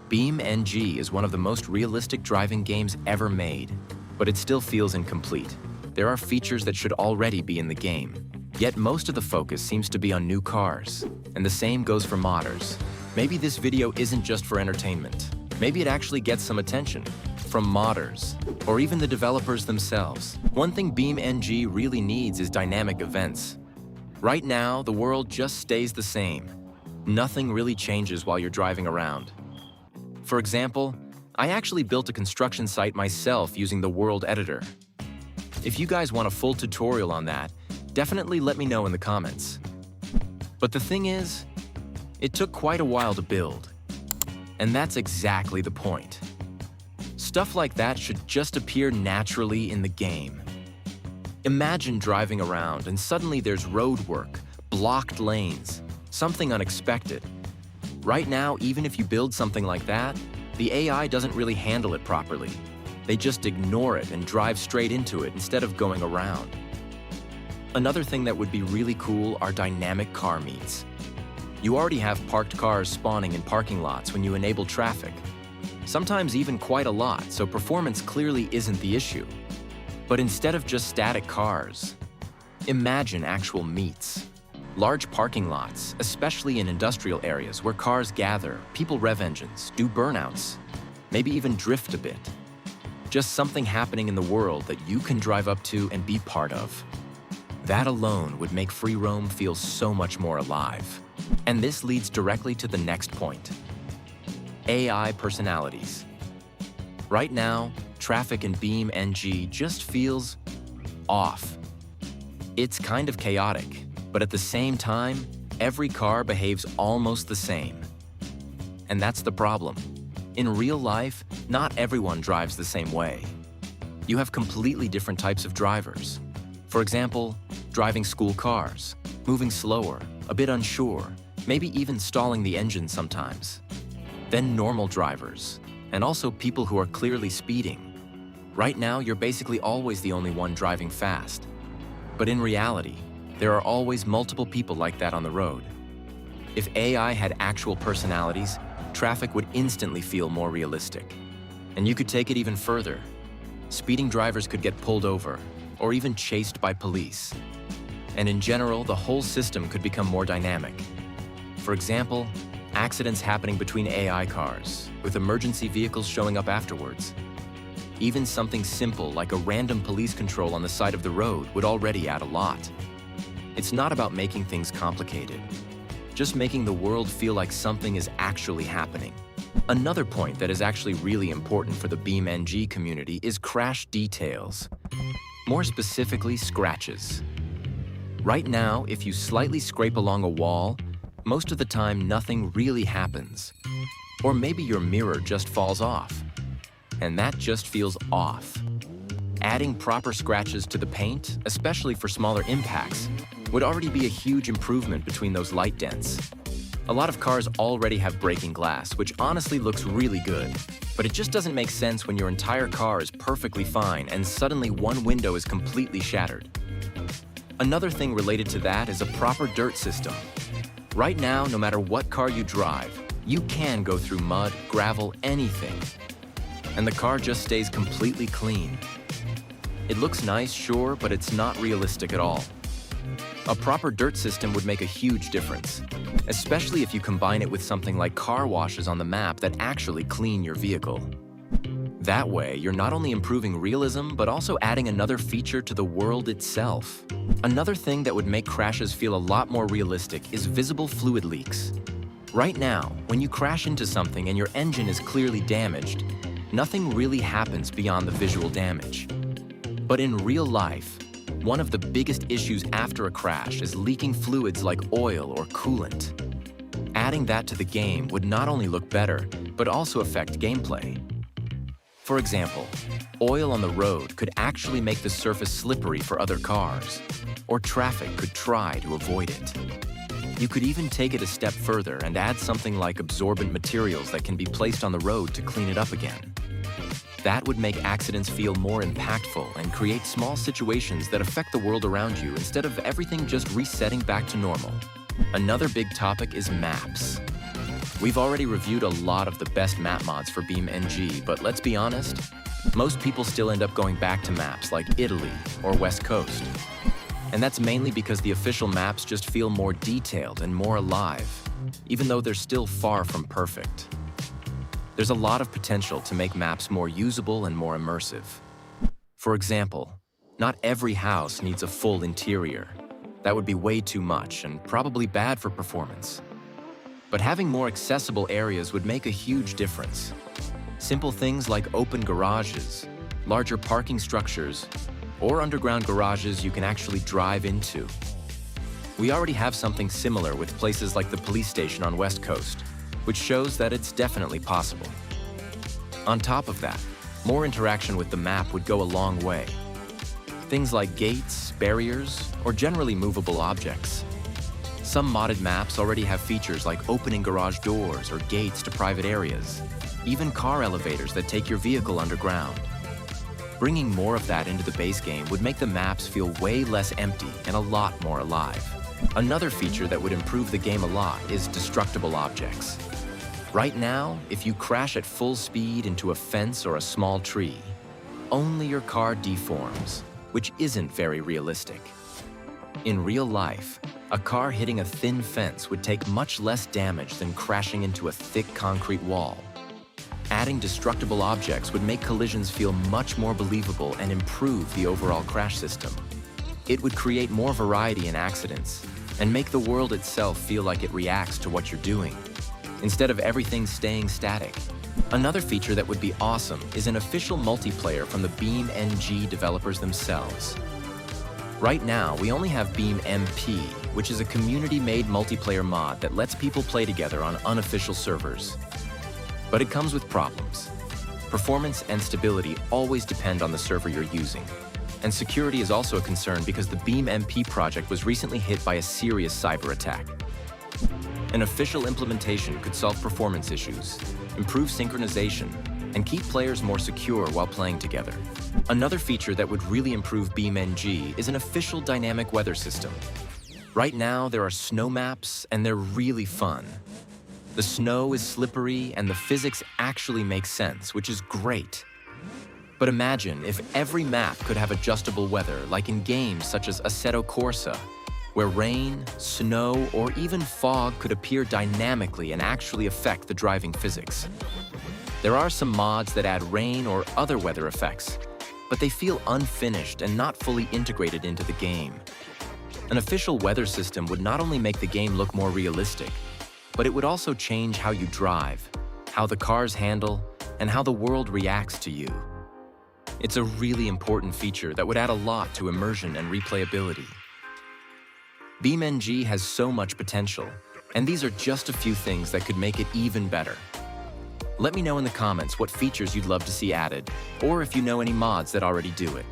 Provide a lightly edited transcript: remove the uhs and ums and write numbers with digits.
BeamNG is one of the most realistic driving games ever made, but it still feels incomplete. There are features that should already be in the game, yet most of the focus seems to be on new cars, and the same goes for modders. Maybe this video isn't just for entertainment. Maybe it actually gets some attention from modders, or even the developers themselves. One thing BeamNG really needs is dynamic events. Right now, the world just stays the same. Nothing really changes while you're driving around. For example, I actually built a construction site myself using the world editor. If you guys want a full tutorial on that, definitely let me know in the comments. But the thing is, it took quite a while to build. And that's exactly the point. Stuff like that should just appear naturally in the game. Imagine driving around and suddenly there's road work, blocked lanes, something unexpected. Right now, even if you build something like that, the AI doesn't really handle it properly. They just ignore it and drive straight into it instead of going around. Another thing that would be really cool are dynamic car meets. You already have parked cars spawning in parking lots when you enable traffic. Sometimes even quite a lot, so performance clearly isn't the issue. But instead of just static cars, imagine actual meets. Large parking lots, especially in industrial areas where cars gather, people rev engines, do burnouts, maybe even drift a bit. Just something happening in the world that you can drive up to and be part of. That alone would make free roam feel so much more alive. And this leads directly to the next point. AI personalities. Right now, traffic in BeamNG just feels off. It's kind of chaotic, but at the same time, every car behaves almost the same. And that's the problem. In real life, not everyone drives the same way. You have completely different types of drivers. For example, driving school cars, moving slower, a bit unsure, maybe even stalling the engine sometimes. Then normal drivers, and also people who are clearly speeding. Right now, you're basically always the only one driving fast. But in reality, there are always multiple people like that on the road. If AI had actual personalities, traffic would instantly feel more realistic. And you could take it even further. Speeding drivers could get pulled over, or even chased by police. And in general, the whole system could become more dynamic. For example, accidents happening between AI cars, with emergency vehicles showing up afterwards. Even something simple like a random police control on the side of the road would already add a lot. It's not about making things complicated, just making the world feel like something is actually happening. Another point that is actually really important for the BeamNG community is crash details. More specifically, scratches. Right now, if you slightly scrape along a wall, most of the time nothing really happens. Or maybe your mirror just falls off. And that just feels off. Adding proper scratches to the paint, especially for smaller impacts, would already be a huge improvement between those light dents. A lot of cars already have breaking glass, which honestly looks really good. But it just doesn't make sense when your entire car is perfectly fine and suddenly one window is completely shattered. Another thing related to that is a proper dirt system. Right now, no matter what car you drive, you can go through mud, gravel, anything. And the car just stays completely clean. It looks nice, sure, but it's not realistic at all. A proper dirt system would make a huge difference, especially if you combine it with something like car washes on the map that actually clean your vehicle. That way, you're not only improving realism, but also adding another feature to the world itself. Another thing that would make crashes feel a lot more realistic is visible fluid leaks. Right now, when you crash into something and your engine is clearly damaged, nothing really happens beyond the visual damage. But in real life, one of the biggest issues after a crash is leaking fluids like oil or coolant. Adding that to the game would not only look better, but also affect gameplay. For example, oil on the road could actually make the surface slippery for other cars, or traffic could try to avoid it. You could even take it a step further and add something like absorbent materials that can be placed on the road to clean it up again. That would make accidents feel more impactful and create small situations that affect the world around you instead of everything just resetting back to normal. Another big topic is maps. We've already reviewed a lot of the best map mods for BeamNG, but let's be honest, most people still end up going back to maps like Italy or West Coast. And that's mainly because the official maps just feel more detailed and more alive, even though they're still far from perfect. There's a lot of potential to make maps more usable and more immersive. For example, not every house needs a full interior. That would be way too much and probably bad for performance. But having more accessible areas would make a huge difference. Simple things like open garages, larger parking structures, or underground garages you can actually drive into. We already have something similar with places like the police station on West Coast, which shows that it's definitely possible. On top of that, more interaction with the map would go a long way. Things like gates, barriers, or generally movable objects. Some modded maps already have features like opening garage doors or gates to private areas, even car elevators that take your vehicle underground. Bringing more of that into the base game would make the maps feel way less empty and a lot more alive. Another feature that would improve the game a lot is destructible objects. Right now, if you crash at full speed into a fence or a small tree, only your car deforms, which isn't very realistic. In real life, a car hitting a thin fence would take much less damage than crashing into a thick concrete wall. Adding destructible objects would make collisions feel much more believable and improve the overall crash system. It would create more variety in accidents and make the world itself feel like it reacts to what you're doing, instead of everything staying static. Another feature that would be awesome is an official multiplayer from the BeamNG developers themselves. Right now, we only have BeamMP, which is a community-made multiplayer mod that lets people play together on unofficial servers. But it comes with problems. Performance and stability always depend on the server you're using. And security is also a concern because the BeamMP project was recently hit by a serious cyber attack. An official implementation could solve performance issues, improve synchronization, and keep players more secure while playing together. Another feature that would really improve BeamNG is an official dynamic weather system. Right now, there are snow maps, and they're really fun. The snow is slippery, and the physics actually make sense, which is great. But imagine if every map could have adjustable weather, like in games such as Assetto Corsa, where rain, snow, or even fog could appear dynamically and actually affect the driving physics. There are some mods that add rain or other weather effects, but they feel unfinished and not fully integrated into the game. An official weather system would not only make the game look more realistic, but it would also change how you drive, how the cars handle, and how the world reacts to you. It's a really important feature that would add a lot to immersion and replayability. BeamNG has so much potential, and these are just a few things that could make it even better. Let me know in the comments what features you'd love to see added, or if you know any mods that already do it.